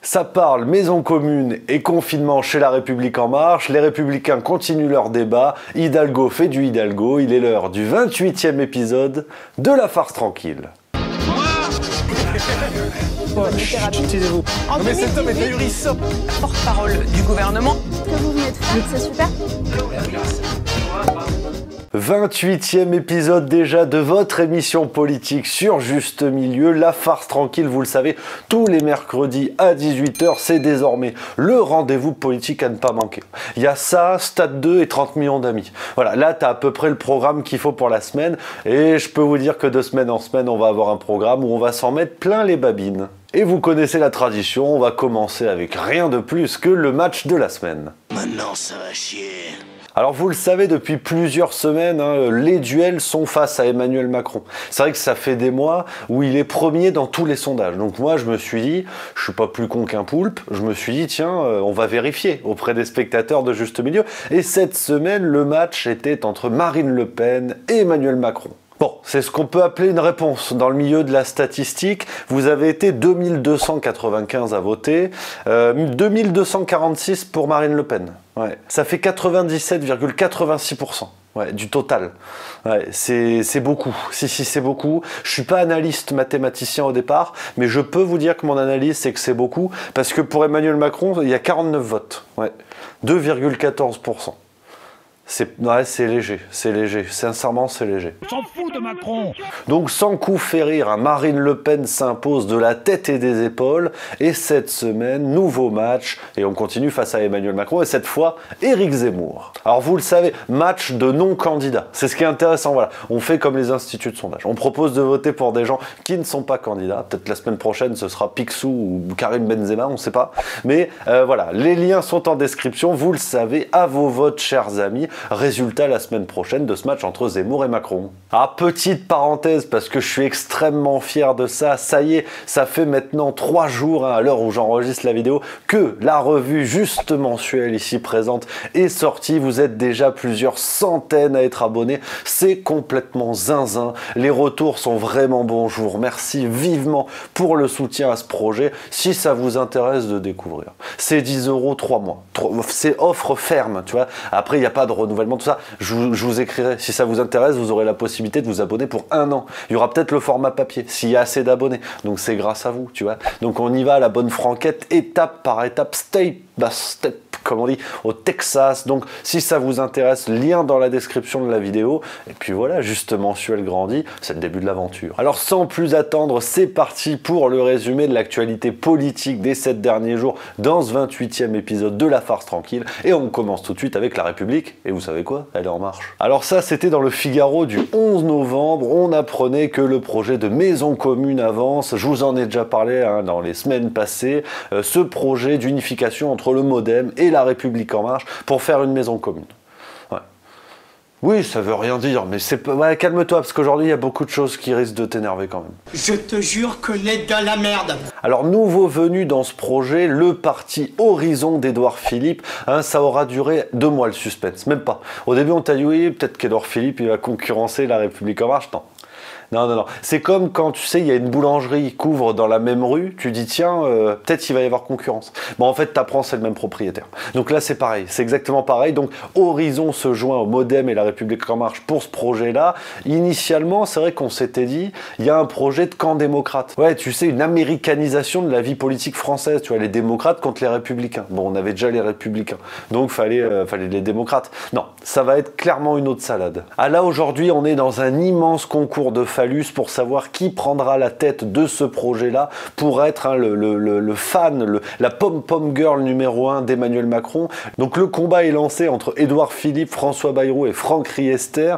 Ça parle maison commune et confinement chez La République En Marche. Les Républicains continuent leur débat. Hidalgo fait du Hidalgo. Il est l'heure du 28e épisode de La Farce Tranquille. Taisez-vous. Mais cet homme est ahurissant. Porte-parole du gouvernement. Ce que vous venez de faire, c'est super. 28e épisode déjà de votre émission politique sur Juste Milieu, La Farce Tranquille, vous le savez, tous les mercredis à 18h, c'est désormais le rendez-vous politique à ne pas manquer. Il y a ça, Stade 2 et 30 millions d'amis. Voilà, là tu as à peu près le programme qu'il faut pour la semaine, et je peux vous dire que de semaine en semaine, on va avoir un programme où on va s'en mettre plein les babines. Et vous connaissez la tradition, on va commencer avec rien de plus que le match de la semaine. Maintenant, ça va chier. Alors vous le savez, depuis plusieurs semaines, les duels sont face à Emmanuel Macron. C'est vrai que ça fait des mois où il est premier dans tous les sondages. Donc moi je me suis dit, je suis pas plus con qu'un poulpe, je me suis dit tiens, on va vérifier auprès des spectateurs de Juste Milieu. Et cette semaine, le match était entre Marine Le Pen et Emmanuel Macron. Bon, c'est ce qu'on peut appeler une réponse. Dans le milieu de la statistique, vous avez été 2295 à voter, 2246 pour Marine Le Pen. Ouais. Ça fait 97,86%. Ouais, du total. Ouais, c'est beaucoup. Si, c'est beaucoup. Je suis pas analyste mathématicien au départ, mais je peux vous dire que mon analyse, c'est que c'est beaucoup, parce que pour Emmanuel Macron, il y a 49 votes. Ouais. 2,14%. C'est léger, sincèrement c'est léger. On s'en fout de Macron. Donc sans coup fait rire, Marine Le Pen s'impose de la tête et des épaules, et cette semaine, nouveau match, et on continue face à Emmanuel Macron, et cette fois, Éric Zemmour. Alors vous le savez, match de non-candidats, c'est ce qui est intéressant, voilà, on fait comme les instituts de sondage, on propose de voter pour des gens qui ne sont pas candidats, peut-être la semaine prochaine ce sera Picsou ou Karim Benzema, on ne sait pas, mais voilà, les liens sont en description, vous le savez, à vos votes chers amis. Résultat la semaine prochaine de ce match entre Zemmour et Macron. Ah, petite parenthèse, parce que je suis extrêmement fier de ça, ça y est, ça fait maintenant 3 jours, à l'heure où j'enregistre la vidéo, que la revue Juste Mensuelle ici présente est sortie. Vous êtes déjà plusieurs centaines à être abonnés, c'est complètement zinzin, les retours sont vraiment bons, je vous remercie vivement pour le soutien à ce projet, si ça vous intéresse de découvrir. C'est 10 € 3 mois, c'est offre ferme, tu vois, après il n'y a pas de renouvellement, tout ça, je vous écrirai. Si ça vous intéresse, vous aurez la possibilité de vous abonner pour 1 an. Il y aura peut-être le format papier, s'il y a assez d'abonnés. Donc c'est grâce à vous, tu vois. Donc on y va à la bonne franquette, étape par étape, step by step, comme on dit, au Texas. Donc si ça vous intéresse, lien dans la description de la vidéo. Et puis voilà, Juste Mensuel grandit, c'est le début de l'aventure. Alors sans plus attendre, c'est parti pour le résumé de l'actualité politique des 7 derniers jours dans ce 28e épisode de La Farce Tranquille. Et on commence tout de suite avec La République. Et vous savez quoi? Elle est en marche. Alors ça, c'était dans le Figaro du 11 novembre. On apprenait que le projet de maison commune avance. Je vous en ai déjà parlé dans les semaines passées. Ce projet d'unification entre le MoDem et La République En Marche pour faire une maison commune. Ouais. Oui, ça veut rien dire, mais c'est pas... Ouais, calme-toi, parce qu'aujourd'hui, il y a beaucoup de choses qui risquent de t'énerver quand même. Je te jure que n'est dans la merde. Alors, nouveau venu dans ce projet, le parti Horizon d'Édouard Philippe. Ça aura duré 2 mois le suspense, même pas. Au début, on t'a dit, oui, peut-être qu'Édouard Philippe, il va concurrencer La République En Marche. Non. Non. C'est comme quand, tu sais, il y a une boulangerie qui couvre dans la même rue, tu dis, tiens, peut-être qu'il va y avoir concurrence. Bon, en fait, t'apprends, c'est le même propriétaire. Donc là, c'est pareil, c'est exactement pareil. Donc, Horizon se joint au MoDem et La République En Marche pour ce projet-là. Initialement, c'est vrai qu'on s'était dit, il y a un projet de camp démocrate. Ouais, tu sais, une américanisation de la vie politique française. Tu vois, les démocrates contre les républicains. Bon, on avait déjà les républicains. Donc, fallait les démocrates. Non, ça va être clairement une autre salade. Ah là, aujourd'hui, on est dans un immense concours de phallus pour savoir qui prendra la tête de ce projet-là pour être le fan, la pom-pom girl numéro 1 d'Emmanuel Macron. Donc le combat est lancé entre Édouard Philippe, François Bayrou et Franck Riester,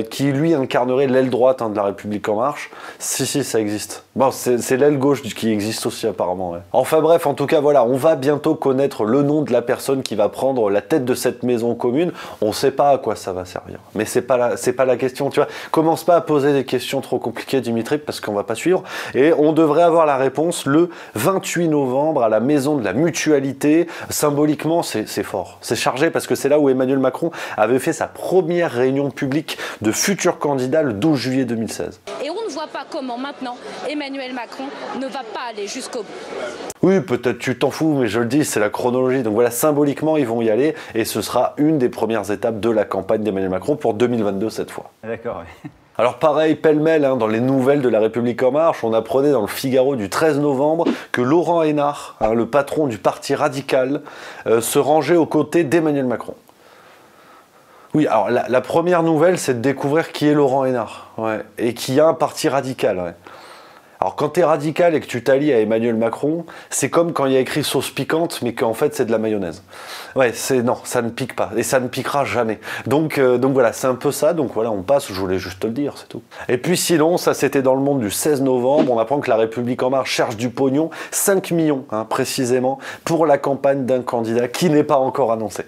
qui lui incarnerait l'aile droite de La République En Marche. Si, ça existe. Bon, c'est l'aile gauche qui existe aussi apparemment. Ouais. Enfin bref, en tout cas, voilà, on va bientôt connaître le nom de la personne qui va prendre la tête de cette maison commune. On ne sait pas à quoi ça va servir. Mais c'est pas la question, tu vois. Commence pas à poser des questions trop compliquées, Dimitri, parce qu'on va pas suivre. Et on devrait avoir la réponse le 28 novembre à la Maison de la Mutualité. Symboliquement, c'est fort. C'est chargé parce que c'est là où Emmanuel Macron avait fait sa première réunion publique de futurs candidats le 12 juillet 2016. Et on ne voit vois pas comment maintenant Emmanuel Macron ne va pas aller jusqu'au bout. Oui, peut-être tu t'en fous, mais je le dis, c'est la chronologie. Donc voilà, symboliquement, ils vont y aller et ce sera une des premières étapes de la campagne d'Emmanuel Macron pour 2022 cette fois. D'accord, oui. Alors pareil, pêle-mêle, dans les nouvelles de La République En Marche, on apprenait dans le Figaro du 13 novembre que Laurent Hénart, le patron du parti radical, se rangeait aux côtés d'Emmanuel Macron. Oui, alors la première nouvelle, c'est de découvrir qui est Laurent Hénart, et qu'il y a un parti radical. Ouais. Alors quand t'es radical et que tu t'allies à Emmanuel Macron, c'est comme quand il y a écrit sauce piquante, mais qu'en fait c'est de la mayonnaise. Ouais, non, ça ne pique pas, et ça ne piquera jamais. Donc voilà, c'est un peu ça, donc voilà, on passe, je voulais juste te le dire, c'est tout. Et puis sinon, ça c'était dans Le Monde du 16 novembre, on apprend que La République En Marche cherche du pognon, 5 millions précisément, pour la campagne d'un candidat qui n'est pas encore annoncé.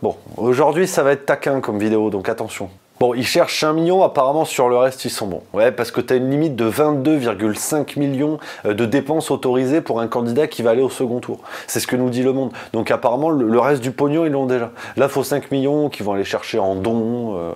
Bon, aujourd'hui ça va être taquin comme vidéo, donc attention. Bon, ils cherchent 1 million, apparemment sur le reste ils sont bons. Ouais, parce que tu as une limite de 22,5 millions de dépenses autorisées pour un candidat qui va aller au second tour. C'est ce que nous dit Le Monde. Donc apparemment, le reste du pognon, ils l'ont déjà. Là, il faut 5 millions qu'ils vont aller chercher en dons,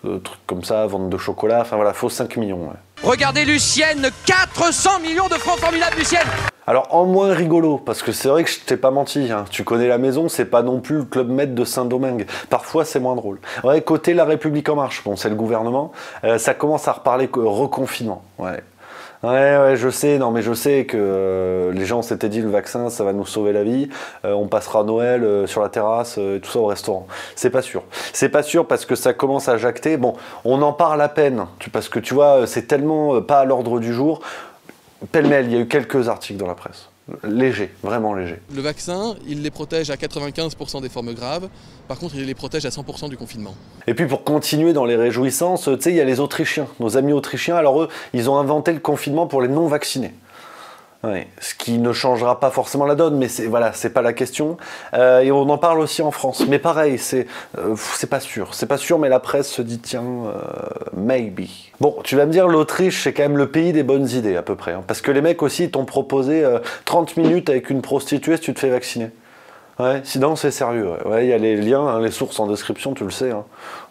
trucs comme ça, vente de chocolat, enfin voilà, il faut 5 millions. Ouais. Regardez Lucienne, 400 millions de francs formidables, Lucienne. Alors en moins rigolo, parce que c'est vrai que je t'ai pas menti, tu connais la maison, c'est pas non plus le Club Med de Saint-Domingue. Parfois c'est moins drôle. Ouais, côté La République En Marche, bon c'est le gouvernement, ça commence à reparler reconfinement. Ouais, je sais, non mais je sais que les gens s'étaient dit le vaccin ça va nous sauver la vie, on passera Noël sur la terrasse et tout ça au restaurant. C'est pas sûr. C'est pas sûr parce que ça commence à jacter. Bon, on en parle à peine, parce que tu vois, c'est tellement pas à l'ordre du jour. Pêle-mêle, il y a eu quelques articles dans la presse. Léger, vraiment léger. Le vaccin, il les protège à 95% des formes graves. Par contre, il les protège à 100% du confinement. Et puis pour continuer dans les réjouissances, tu sais, il y a les Autrichiens, nos amis autrichiens. Alors eux, ils ont inventé le confinement pour les non-vaccinés. Ouais, ce qui ne changera pas forcément la donne, mais c'est pas la question. Et on en parle aussi en France. Mais pareil, c'est pas sûr, mais la presse se dit tiens, maybe. Bon, tu vas me dire, l'Autriche, c'est quand même le pays des bonnes idées à peu près, parce que les mecs aussi t'ont proposé 30 minutes avec une prostituée si tu te fais vacciner. Ouais, sinon c'est sérieux. Ouais, il y a les liens, les sources en description, tu le sais.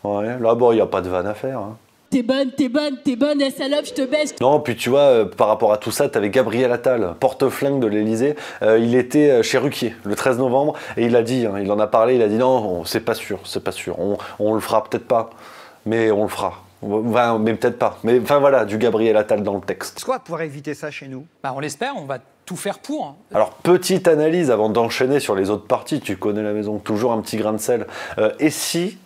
Ouais, là, bon, il n'y a pas de vanne à faire. T'es bonne, la salope, je te baisse. Non, puis tu vois, par rapport à tout ça, t'avais Gabriel Attal, porte-flingue de l'Elysée. Il était chez Ruquier le 13 novembre et il a dit, il en a parlé, il a dit non, c'est pas sûr. On le fera peut-être pas, mais on le fera. Enfin, mais peut-être pas. Mais enfin voilà, du Gabriel Attal dans le texte. Quoi pour éviter ça chez nous? On l'espère, on va tout faire pour. Alors, petite analyse avant d'enchaîner sur les autres parties, tu connais la maison, toujours un petit grain de sel. Et si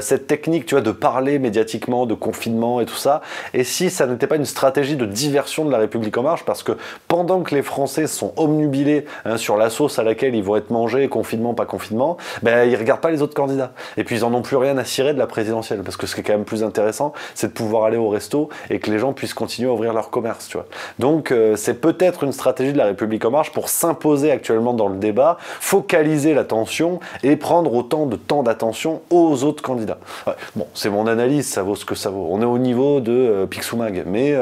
cette technique, tu vois, de parler médiatiquement, de confinement et tout ça, et si ça n'était pas une stratégie de diversion de La République En Marche, parce que pendant que les Français sont obnubilés sur la sauce à laquelle ils vont être mangés, confinement, pas confinement, ils regardent pas les autres candidats. Et puis ils en ont plus rien à cirer de la présidentielle, parce que ce qui est quand même plus intéressant, c'est de pouvoir aller au resto et que les gens puissent continuer à ouvrir leur commerce, tu vois. Donc c'est peut-être une stratégie de La République En Marche pour s'imposer actuellement dans le débat, focaliser l'attention et prendre autant de temps d'attention aux autres candidats. Ouais, bon, c'est mon analyse, ça vaut ce que ça vaut. On est au niveau de Picsou Mag, mais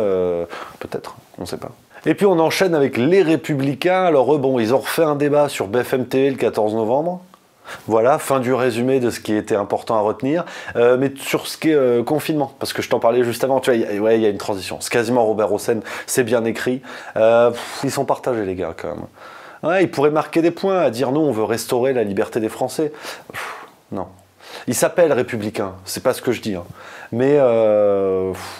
peut-être, on ne sait pas. Et puis on enchaîne avec les Républicains. Alors eux, bon, ils ont refait un débat sur BFM TV le 14 novembre. Voilà, fin du résumé de ce qui était important à retenir. Mais sur ce qui est confinement, parce que je t'en parlais juste avant, tu vois, il y a une transition. C'est quasiment Robert Hossein, c'est bien écrit. Ils sont partagés, les gars, quand même. Ouais, ils pourraient marquer des points à dire, nous, on veut restaurer la liberté des Français. Non. Ils s'appellent républicains, c'est pas ce que je dis. Mais,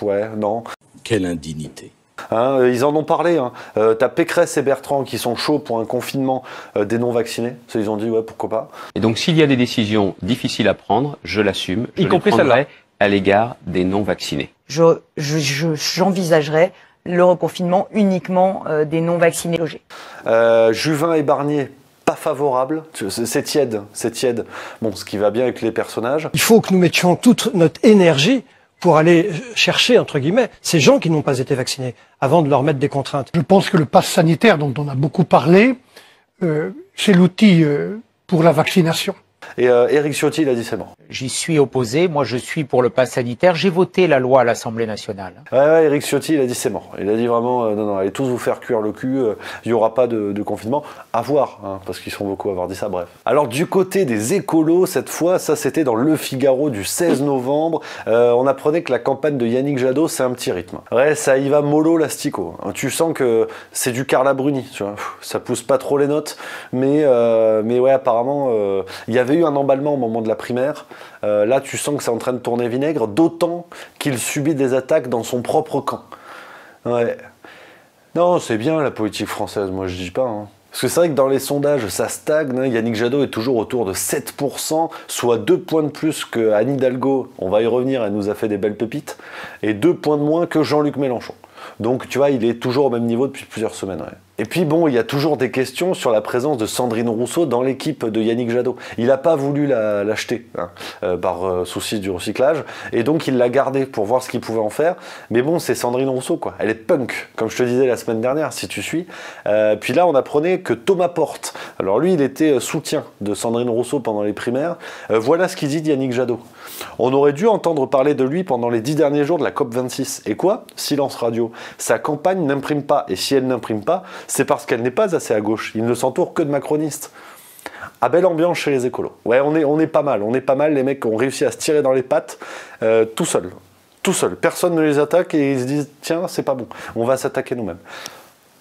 ouais, non. Quelle indignité. Ils en ont parlé. T'as Pécresse et Bertrand qui sont chauds pour un confinement des non-vaccinés. Ils ont dit, ouais, pourquoi pas. Et donc, s'il y a des décisions difficiles à prendre, je l'assume. Y compris celle-là. À l'égard des non-vaccinés. J'envisagerais le reconfinement uniquement des non-vaccinés logés. Juvin et Barnier, pas favorable. C'est tiède. Bon, ce qui va bien avec les personnages. Il faut que nous mettions toute notre énergie pour aller chercher, entre guillemets, ces gens qui n'ont pas été vaccinés, avant de leur mettre des contraintes. Je pense que le pass sanitaire, dont on a beaucoup parlé, c'est l'outil pour la vaccination. Et Éric Ciotti, il a dit c'est mort. J'y suis opposé, moi je suis pour le pass sanitaire, j'ai voté la loi à l'Assemblée nationale. Ouais, Éric Ciotti, il a dit c'est mort. Il a dit vraiment, non, allez tous vous faire cuire le cul, il n'y aura pas de confinement. À voir, hein, parce qu'ils sont beaucoup à avoir dit ça, bref. Alors du côté des écolos, cette fois, ça c'était dans Le Figaro du 16 novembre, on apprenait que la campagne de Yannick Jadot, c'est un petit rythme. Ouais, ça y va mollo l'astico. Tu sens que c'est du Carla Bruni, tu vois. Ça pousse pas trop les notes, mais ouais, apparemment, il y avait eu un emballement au moment de la primaire. Là, tu sens que c'est en train de tourner vinaigre, d'autant qu'il subit des attaques dans son propre camp. Ouais. Non, c'est bien la politique française, moi je dis pas. Hein. Parce que c'est vrai que dans les sondages, ça stagne. Hein. Yannick Jadot est toujours autour de 7%, soit 2 points de plus que Anne Hidalgo. On va y revenir, elle nous a fait des belles pépites. Et 2 points de moins que Jean-Luc Mélenchon. Donc tu vois, il est toujours au même niveau depuis plusieurs semaines. Ouais. Et puis bon, il y a toujours des questions sur la présence de Sandrine Rousseau dans l'équipe de Yannick Jadot. Il n'a pas voulu l'acheter hein, par souci du recyclage, et donc il l'a gardée pour voir ce qu'il pouvait en faire. Mais bon, c'est Sandrine Rousseau, quoi. Elle est punk, comme je te disais la semaine dernière, si tu suis. Puis là, on apprenait que Thomas Porte, alors lui, il était soutien de Sandrine Rousseau pendant les primaires. Voilà ce qu'il dit de Yannick Jadot. On aurait dû entendre parler de lui pendant les 10 derniers jours de la COP26. Et quoi ? Silence radio. Sa campagne n'imprime pas, et si elle n'imprime pas, c'est parce qu'elle n'est pas assez à gauche. Il ne s'entoure que de macronistes. Ah, belle ambiance chez les écolos. Ouais, on est pas mal. On est pas mal, les mecs qui ont réussi à se tirer dans les pattes tout seuls. Tout seuls. Personne ne les attaque et ils se disent tiens, c'est pas bon. On va s'attaquer nous-mêmes.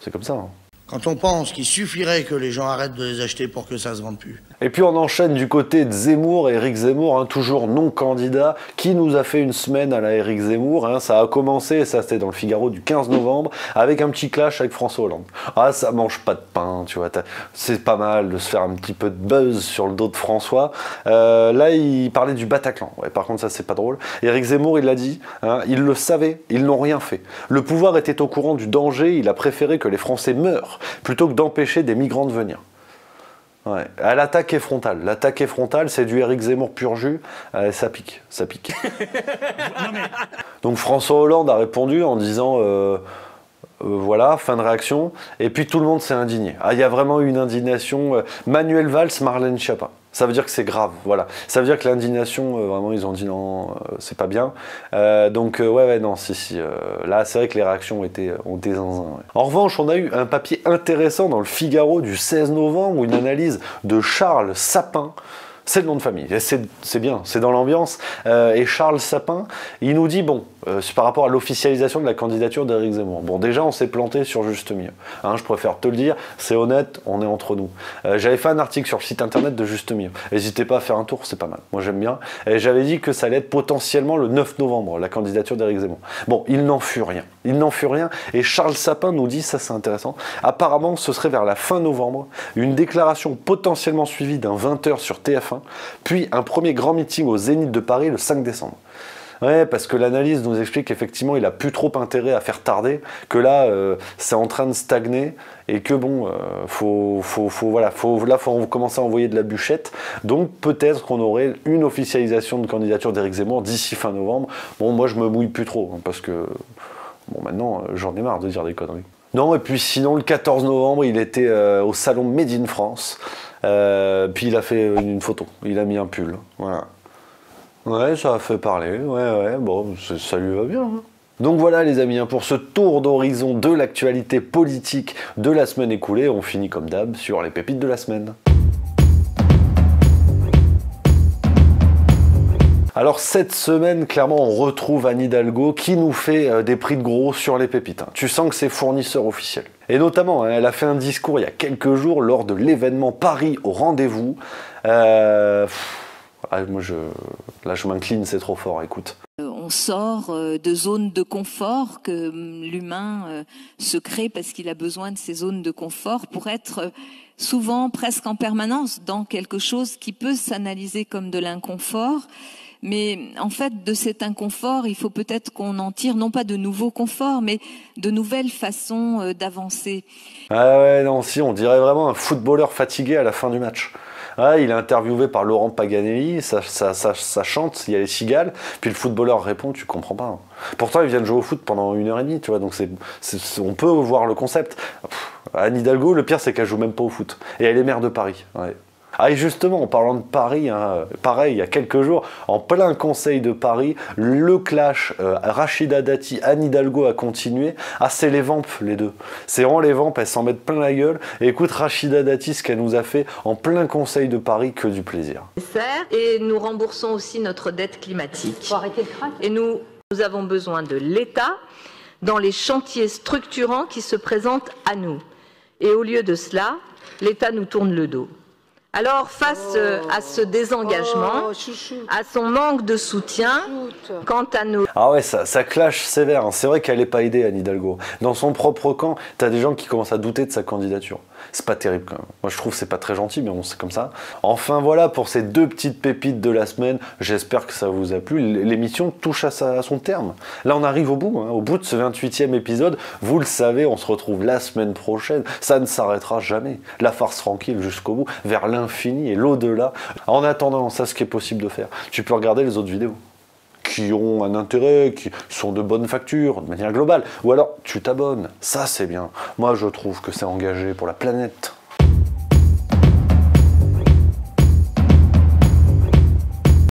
C'est comme ça. Hein. Quand on pense qu'il suffirait que les gens arrêtent de les acheter pour que ça se vende plus. Et puis on enchaîne du côté de Zemmour, Éric Zemmour, hein, toujours non candidat, qui nous a fait une semaine à la Éric Zemmour. Hein, ça a commencé, ça c'était dans le Figaro du 15 novembre, avec un petit clash avec François Hollande. Ah, ça mange pas de pain, tu vois. C'est pas mal de se faire un petit peu de buzz sur le dos de François. Là, il parlait du Bataclan. Ouais, par contre, ça c'est pas drôle. Éric Zemmour, il l'a dit, hein, ils le savaient, ils n'ont rien fait. Le pouvoir était au courant du danger, il a préféré que les Français meurent, plutôt que d'empêcher des migrants de venir. Ouais. L'attaque est frontale. L'attaque est frontale, c'est du Éric Zemmour pur jus. Ça pique, ça pique. Donc François Hollande a répondu en disant voilà, fin de réaction. Et puis tout le monde s'est indigné. Ah, il y a vraiment eu une indignation. Manuel Valls, Marlène Schiappa. Ça veut dire que c'est grave, voilà. Ça veut dire que l'indignation, vraiment, ils ont dit non, c'est pas bien. Donc, ouais, non, si. Là, c'est vrai que les réactions ont été zinzin. Ouais. En revanche, on a eu un papier intéressant dans le Figaro du 16 novembre, une analyse de Charles Sapin. C'est le nom de famille, c'est bien, c'est dans l'ambiance. Et Charles Sapin, il nous dit, bon, c'est par rapport à l'officialisation de la candidature d'Éric Zemmour. Bon, déjà, on s'est planté sur Juste Mieux. Hein, je préfère te le dire, c'est honnête, on est entre nous. J'avais fait un article sur le site internet de Juste Mieux. N'hésitez pas à faire un tour, c'est pas mal. Moi, j'aime bien. Et j'avais dit que ça allait être potentiellement le 9 novembre, la candidature d'Éric Zemmour. Bon, il n'en fut rien. Il n'en fut rien. Et Charles Sapin nous dit, ça c'est intéressant, apparemment, ce serait vers la fin novembre, une déclaration potentiellement suivie d'un 20h sur TF1, puis un premier grand meeting au Zénith de Paris le 5 décembre. Ouais, parce que l'analyse nous explique qu'effectivement, il a plus trop intérêt à faire tarder, que là, c'est en train de stagner, et que bon, faut commencer à envoyer de la bûchette. Donc peut-être qu'on aurait une officialisation de candidature d'Éric Zemmour d'ici fin novembre. Bon, moi, je me mouille plus trop, hein, parce que bon, maintenant, j'en ai marre de dire des conneries. Non, et puis sinon, le 14 novembre, il était au salon Made in France. Puis il a fait une photo, il a mis un pull, voilà. Ouais, ça a fait parler, ouais, bon, ça lui va bien. Hein. Donc voilà les amis, hein, pour ce tour d'horizon de l'actualité politique de la semaine écoulée, on finit comme d'hab sur les pépites de la semaine. Alors cette semaine, clairement, on retrouve Anne Hidalgo qui nous fait des prix de gros sur les pépites. Hein. Tu sens que c'est fournisseur officiel. Et notamment, hein, elle a fait un discours il y a quelques jours lors de l'événement Paris au rendez-vous. Moi, je m'incline, c'est trop fort, écoute. On sort de zones de confort que l'humain se crée parce qu'il a besoin de ces zones de confort pour être souvent, presque en permanence, dans quelque chose qui peut s'analyser comme de l'inconfort. Mais en fait, de cet inconfort, il faut peut-être qu'on en tire non pas de nouveaux conforts, mais de nouvelles façons d'avancer. Ah ouais, non, si, on dirait vraiment un footballeur fatigué à la fin du match. Ah, il est interviewé par Laurent Paganelli, ça chante, il y a les cigales, puis le footballeur répond, tu comprends pas. Hein. Pourtant, ils viennent jouer au foot pendant 1h30, tu vois, donc on peut voir le concept. Anne Hidalgo, le pire, c'est qu'elle joue même pas au foot. Et elle est maire de Paris. Ouais. Ah et justement, en parlant de Paris, hein, pareil, il y a quelques jours, en plein Conseil de Paris, le clash Rachida Dati, Anne Hidalgo a continué. Ah, c'est les vampes, les deux. C'est vraiment les vampes, elles s'en mettent plein la gueule. Et écoute, Rachida Dati, ce qu'elle nous a fait en plein Conseil de Paris, que du plaisir. Et nous remboursons aussi notre dette climatique. Faut arrêter le crack. Et nous avons besoin de l'État dans les chantiers structurants qui se présentent à nous. Et au lieu de cela, l'État nous tourne le dos. Alors, face à ce désengagement, à son manque de soutien, quant à nos... Ah ouais, ça clash sévère. Hein. C'est vrai qu'elle n'est pas aidée, Anne Hidalgo. Dans son propre camp, t'as des gens qui commencent à douter de sa candidature. C'est pas terrible quand même. Moi, je trouve que c'est pas très gentil, mais bon, c'est comme ça. Enfin, voilà pour ces deux petites pépites de la semaine. J'espère que ça vous a plu. L'émission touche à son terme. Là, on arrive au bout, hein, au bout de ce 28e épisode. Vous le savez, on se retrouve la semaine prochaine. Ça ne s'arrêtera jamais. La farce tranquille jusqu'au bout, vers l'infini et l'au-delà. En attendant, ça, ce qui est possible de faire, tu peux regarder les autres vidéos qui ont un intérêt, qui sont de bonne facture, de manière globale. Ou alors, tu t'abonnes. Ça, c'est bien. Moi, je trouve que c'est engagé pour la planète.